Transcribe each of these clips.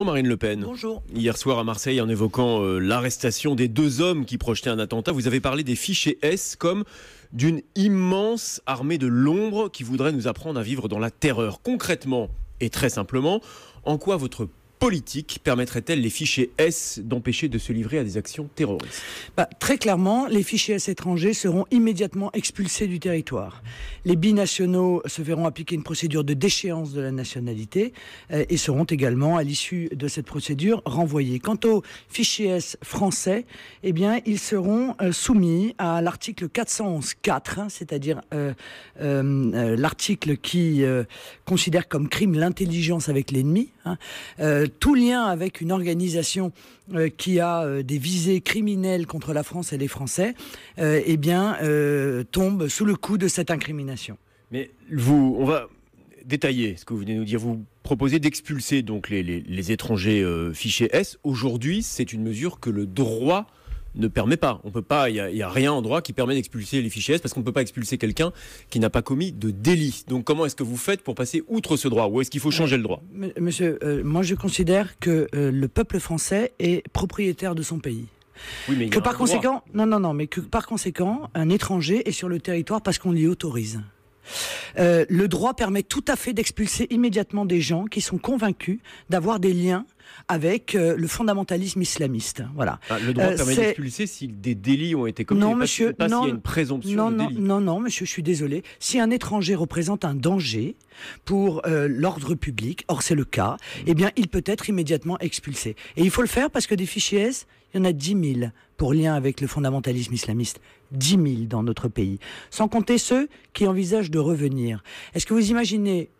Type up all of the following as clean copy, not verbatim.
Marine Le Pen. Bonjour. Hier soir à Marseille, en évoquant l'arrestation des deux hommes qui projetaient un attentat, vous avez parlé des fichiers S comme d'une immense armée de l'ombre qui voudrait nous apprendre à vivre dans la terreur. Concrètement et très simplement, en quoi votre politique permettrait-elle les fichiers S d'empêcher de se livrer à des actions terroristes ? Très clairement, les fichiers S étrangers seront immédiatement expulsés du territoire. Les binationaux se verront appliquer une procédure de déchéance de la nationalité et seront également, à l'issue de cette procédure, renvoyés. Quant aux fichiers S français, eh bien, ils seront soumis à l'article 411.4, c'est-à-dire l'article qui considère comme crime l'intelligence avec l'ennemi. Tout lien avec une organisation qui a des visées criminelles contre la France et les Français, tombe sous le coup de cette incrimination. Mais on va détailler ce que vous venez de nous dire. Vous proposez d'expulser donc les étrangers fichiers S. Aujourd'hui, c'est une mesure que le droit ne permet pas. On peut pas. Il y a rien en droit qui permet d'expulser les fichiers S parce qu'on ne peut pas expulser quelqu'un qui n'a pas commis de délit. Donc comment est-ce que vous faites pour passer outre ce droit ? Ou est-ce qu'il faut changer le droit ? Monsieur, moi je considère que le peuple français est propriétaire de son pays. Oui, mais que par conséquent, mais que par conséquent, un étranger est sur le territoire parce qu'on l'y autorise. Le droit permet tout à fait d'expulser immédiatement des gens qui sont convaincus d'avoir des liens avec le fondamentalisme islamiste. Voilà. Le droit permet d'expulser si des délits ont été commis. Non, monsieur, s'il y a une présomption de délit. Non, monsieur, je suis désolé. Si un étranger représente un danger pour l'ordre public, or c'est le cas, eh bien, il peut être immédiatement expulsé. Et il faut le faire parce que des fichiers S, il y en a 10 000 pour lien avec le fondamentalisme islamiste. 10 000 dans notre pays. Sans compter ceux qui envisagent de revenir. Est-ce que vous imaginez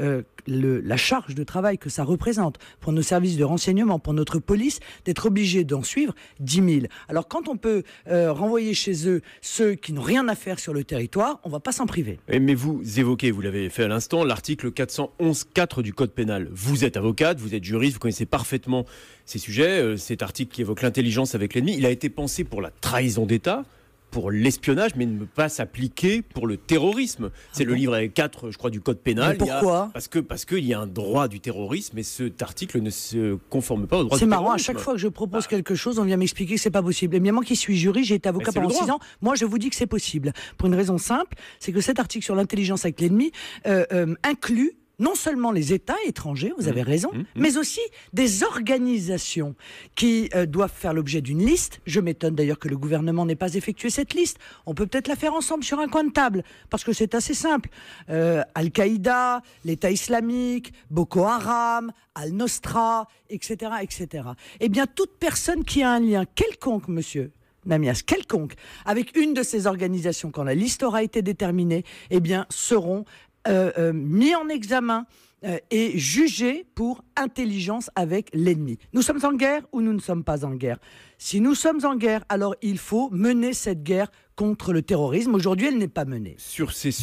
la charge de travail que ça représente pour nos services de renseignement, pour notre police, d'être obligés d'en suivre 10 000 ? Alors quand on peut renvoyer chez eux ceux qui n'ont rien à faire sur le territoire, on ne va pas s'en priver. Mais vous évoquez, vous l'avez fait à l'instant, l'article 411.4 du Code pénal. Vous êtes avocate, vous êtes juriste, vous connaissez parfaitement ces sujets. Cet article qui évoque l'intelligence avec l'ennemi, il a été pensé pour la trahison d'État, pour l'espionnage, mais ne peut pas s'appliquer pour le terrorisme. C'est le livre 4, je crois, du Code pénal. Mais pourquoi ? Parce qu'il y a un droit du terrorisme, et cet article ne se conforme pas au droit du terrorisme. C'est marrant, à chaque fois que je propose quelque chose, on vient m'expliquer que c'est pas possible. Et bien moi qui suis juriste, j'ai été avocat pendant 6 ans, moi je vous dis que c'est possible. Pour une raison simple, c'est que cet article sur l'intelligence avec l'ennemi inclut non seulement les États étrangers, vous avez raison, mais aussi des organisations qui doivent faire l'objet d'une liste. Je m'étonne d'ailleurs que le gouvernement n'ait pas effectué cette liste. On peut peut-être la faire ensemble sur un coin de table, parce que c'est assez simple. Al-Qaïda, l'État islamique, Boko Haram, Al-Nostra, etc., etc. Eh bien, toute personne qui a un lien quelconque, monsieur Namias, quelconque, avec une de ces organisations, quand la liste aura été déterminée, eh bien, seront mis en examen et jugés pour intelligence avec l'ennemi. Nous sommes en guerre ou nous ne sommes pas en guerre ? Si nous sommes en guerre, alors il faut mener cette guerre contre le terrorisme. Aujourd'hui, elle n'est pas menée. Sur ces